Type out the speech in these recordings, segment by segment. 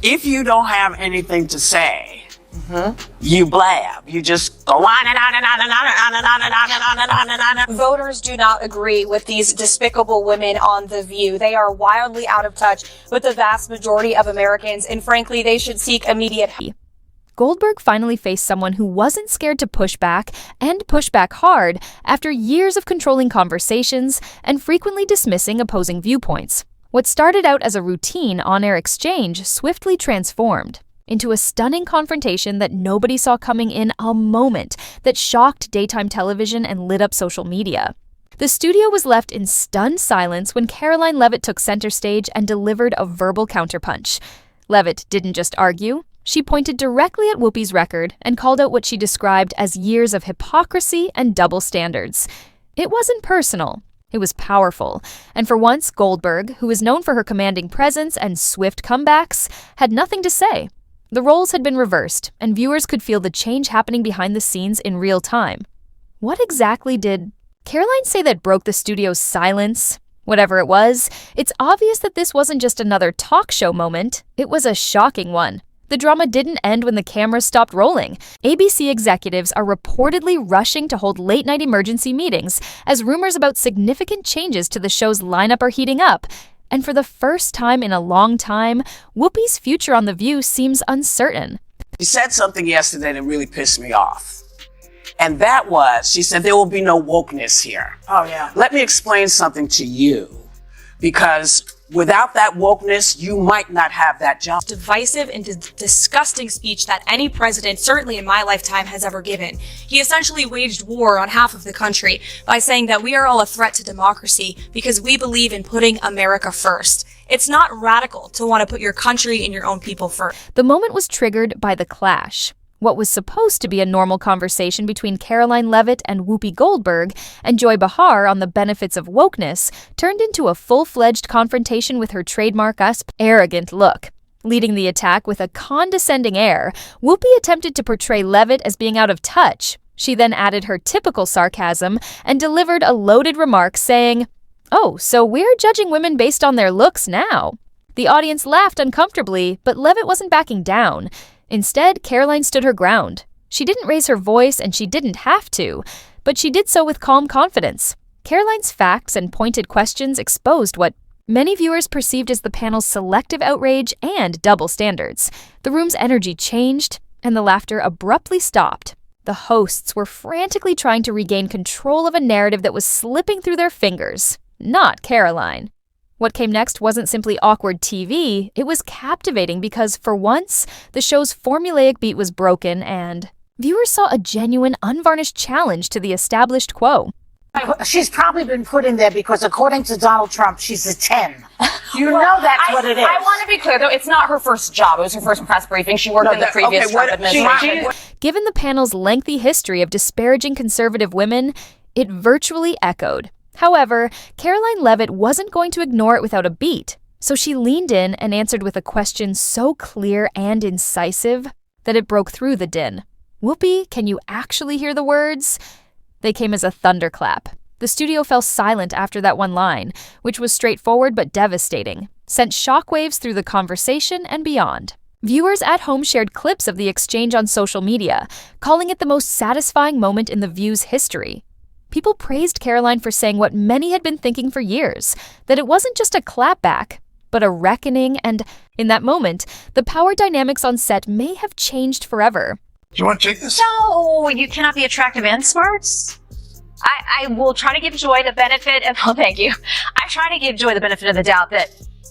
if you don't have anything to say, you blab. You just go on and on and on and on and on and on and on and on and on and on. Voters do not agree with these despicable women on The View. They are wildly out of touch with the vast majority of Americans, and frankly, they should seek immediate help. Goldberg finally faced someone who wasn't scared to push back, and push back hard, after years of controlling conversations and frequently dismissing opposing viewpoints. What started out as a routine on-air exchange swiftly transformed into a stunning confrontation that nobody saw coming in a moment that shocked daytime television and lit up social media. The studio was left in stunned silence when Karoline Leavitt took center stage and delivered a verbal counterpunch. Leavitt didn't just argue. She pointed directly at Whoopi's record and called out what she described as years of hypocrisy and double standards. It wasn't personal. It was powerful. And for once, Goldberg, who is known for her commanding presence and swift comebacks, had nothing to say. The roles had been reversed, and viewers could feel the change happening behind the scenes in real time. What exactly did Karoline say that broke the studio's silence? Whatever it was, it's obvious that this wasn't just another talk show moment. It was a shocking one. The drama didn't end when the cameras stopped rolling. ABC executives are reportedly rushing to hold late-night emergency meetings as rumors about significant changes to the show's lineup are heating up. And for the first time in a long time, Whoopi's future on The View seems uncertain. She said something yesterday that really pissed me off. And that was, she said, there will be no wokeness here. Oh, yeah. Let me explain something to you. Because without that wokeness, you might not have that job. Divisive and disgusting speech that any president, certainly in my lifetime, has ever given. He essentially waged war on half of the country by saying that we are all a threat to democracy because we believe in putting America first. It's not radical to want to put your country and your own people first. The moment was triggered by the clash. What was supposed to be a normal conversation between Karoline Leavitt and Whoopi Goldberg and Joy Behar on the benefits of wokeness turned into a full-fledged confrontation with her trademark arrogant look. Leading the attack with a condescending air, Whoopi attempted to portray Leavitt as being out of touch. She then added her typical sarcasm and delivered a loaded remark saying, "Oh, so we're judging women based on their looks now." The audience laughed uncomfortably, but Leavitt wasn't backing down. Instead, Karoline stood her ground. She didn't raise her voice, and she didn't have to, but she did so with calm confidence. Karoline's facts and pointed questions exposed what many viewers perceived as the panel's selective outrage and double standards. The room's energy changed, and the laughter abruptly stopped. The hosts were frantically trying to regain control of a narrative that was slipping through their fingers, not Karoline. What came next wasn't simply awkward TV, it was captivating because, for once, the show's formulaic beat was broken and viewers saw a genuine, unvarnished challenge to the established quo. She's probably been put in there because, according to Donald Trump, she's a 10. You know that's what it is. I want to be clear, though, it's not her first job. It was her first press briefing. She worked in the previous Trump administration. Given the panel's lengthy history of disparaging conservative women, it virtually echoed. However, Karoline Leavitt wasn't going to ignore it without a beat, so she leaned in and answered with a question so clear and incisive that it broke through the din. "Whoopi, can you actually hear the words?" They came as a thunderclap. The studio fell silent after that one line, which was straightforward but devastating, sent shockwaves through the conversation and beyond. Viewers at home shared clips of the exchange on social media, calling it the most satisfying moment in The View's history. People praised Karoline for saying what many had been thinking for years, that it wasn't just a clapback, but a reckoning, and in that moment, the power dynamics on set may have changed forever. Do you want to take this? No, you cannot be attractive and smart. I will try to give Joy the benefit of, oh, thank you. I try to give Joy the benefit of the doubt that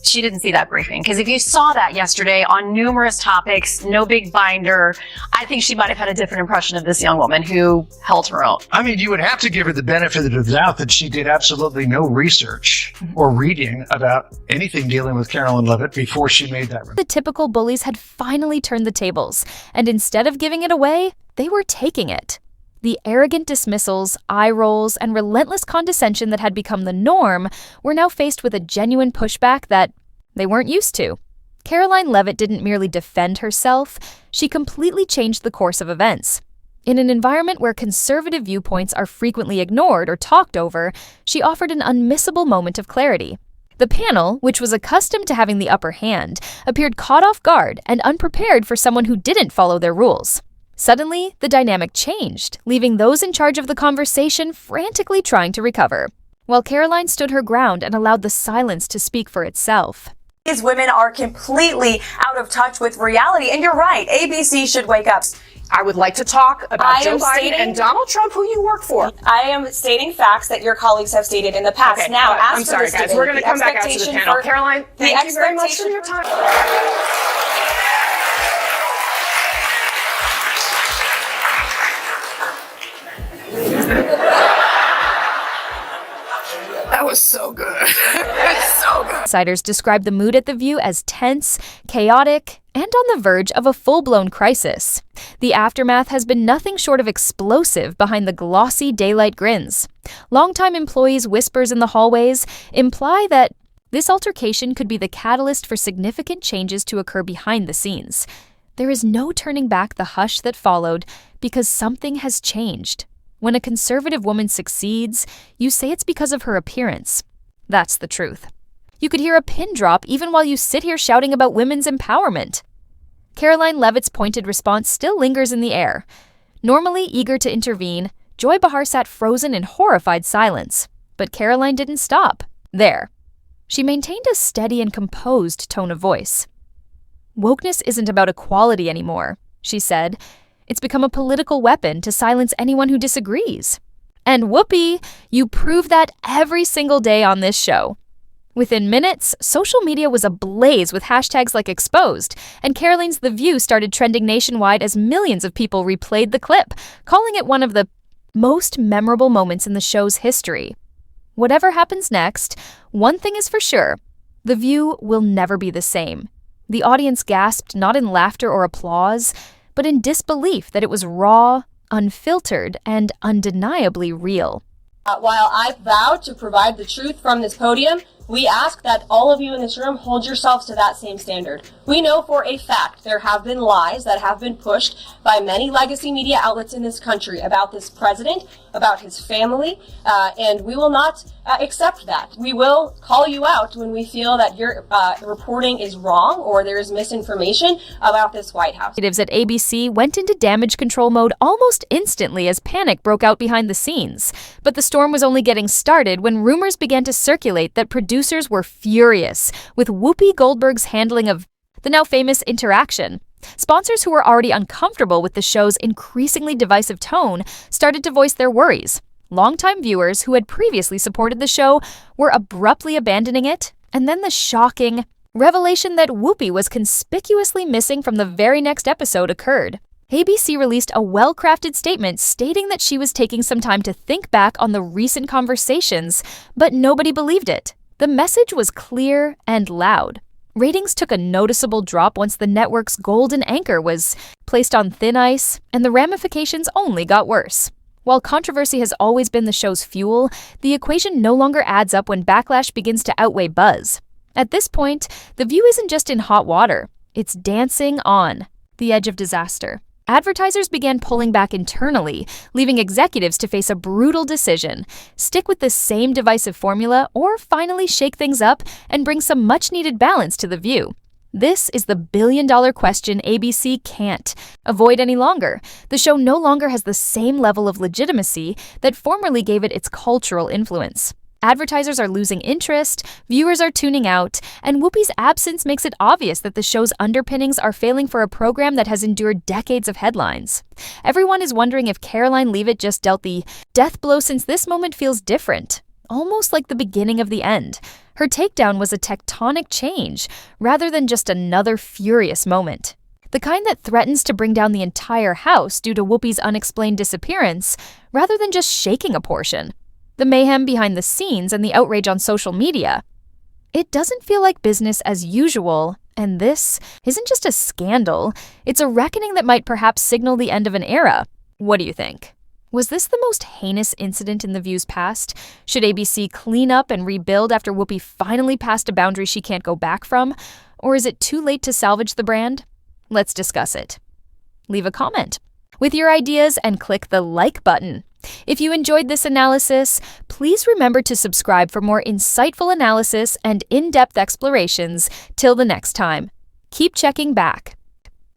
she didn't see that briefing. Because if you saw that yesterday on numerous topics, no big binder, I think she might have had a different impression of this young woman who held her own. I mean, you would have to give her the benefit of the doubt that she did absolutely no research or reading about anything dealing with Karoline Leavitt before she made that. The typical bullies had finally turned the tables, and instead of giving it away, they were taking it. The arrogant dismissals, eye rolls, and relentless condescension that had become the norm were now faced with a genuine pushback that they weren't used to. Karoline Leavitt didn't merely defend herself, she completely changed the course of events. In an environment where conservative viewpoints are frequently ignored or talked over, she offered an unmissable moment of clarity. The panel, which was accustomed to having the upper hand, appeared caught off guard and unprepared for someone who didn't follow their rules. Suddenly, the dynamic changed, leaving those in charge of the conversation frantically trying to recover, while Karoline stood her ground and allowed the silence to speak for itself. These women are completely out of touch with reality, and you're right, ABC should wake up. I would like to talk about Joe Biden and Donald Trump, who you work for. I am stating facts that your colleagues have stated in the past. Okay, now, I'm sorry, guys. We're going to come back out to the panel. Karoline, thank you very much for your time. That was so good. So good. Insiders described the mood at The View as tense, chaotic, and on the verge of a full-blown crisis. The aftermath has been nothing short of explosive behind the glossy daylight grins. Longtime employees' whispers in the hallways imply that this altercation could be the catalyst for significant changes to occur behind the scenes. There is no turning back the hush that followed because something has changed. When a conservative woman succeeds, you say it's because of her appearance. That's the truth. You could hear a pin drop even while you sit here shouting about women's empowerment. Karoline Leavitt's pointed response still lingers in the air. Normally eager to intervene, Joy Behar sat frozen in horrified silence. But Karoline didn't stop. There. She maintained a steady and composed tone of voice. "Wokeness isn't about equality anymore," she said. "It's become a political weapon to silence anyone who disagrees. And Whoopi, you prove that every single day on this show." Within minutes, social media was ablaze with hashtags like exposed, and Karoline's The View started trending nationwide as millions of people replayed the clip, calling it one of the most memorable moments in the show's history. Whatever happens next, one thing is for sure, The View will never be the same. The audience gasped not in laughter or applause, but in disbelief that it was raw, unfiltered, and undeniably real. While I vow to provide the truth from this podium, we ask that all of you in this room hold yourselves to that same standard. We know for a fact there have been lies that have been pushed by many legacy media outlets in this country about this president, about his family, and we will not accept that. We will call you out when we feel that your reporting is wrong or there is misinformation about this White House. Executives at ABC went into damage control mode almost instantly as panic broke out behind the scenes. But the storm was only getting started when rumors began to circulate that producers were furious with Whoopi Goldberg's handling of the now famous interaction. Sponsors who were already uncomfortable with the show's increasingly divisive tone started to voice their worries. Longtime viewers who had previously supported the show were abruptly abandoning it, and then the shocking revelation that Whoopi was conspicuously missing from the very next episode occurred. ABC released a well-crafted statement stating that she was taking some time to think back on the recent conversations, but nobody believed it. The message was clear and loud. Ratings took a noticeable drop once the network's golden anchor was placed on thin ice, and the ramifications only got worse. While controversy has always been the show's fuel, the equation no longer adds up when backlash begins to outweigh buzz. At this point, The View isn't just in hot water, it's dancing on the edge of disaster. Advertisers began pulling back internally, leaving executives to face a brutal decision: stick with the same divisive formula or finally shake things up and bring some much-needed balance to The View. This is the billion-dollar question ABC can't avoid any longer. The show no longer has the same level of legitimacy that formerly gave it its cultural influence. Advertisers are losing interest, viewers are tuning out, and Whoopi's absence makes it obvious that the show's underpinnings are failing for a program that has endured decades of headlines. Everyone is wondering if Karoline Leavitt just dealt the death blow, since this moment feels different, almost like the beginning of the end. Her takedown was a tectonic change, rather than just another furious moment. The kind that threatens to bring down the entire house due to Whoopi's unexplained disappearance, rather than just shaking a portion. The mayhem behind the scenes and the outrage on social media. It doesn't feel like business as usual, and this isn't just a scandal, it's a reckoning that might perhaps signal the end of an era. What do you think? Was this the most heinous incident in The View's past? Should ABC clean up and rebuild after Whoopi finally passed a boundary she can't go back from? Or is it too late to salvage the brand? Let's discuss it. Leave a comment with your ideas and click the like button. If you enjoyed this analysis, please remember to subscribe for more insightful analysis and in-depth explorations. Till the next time, keep checking back.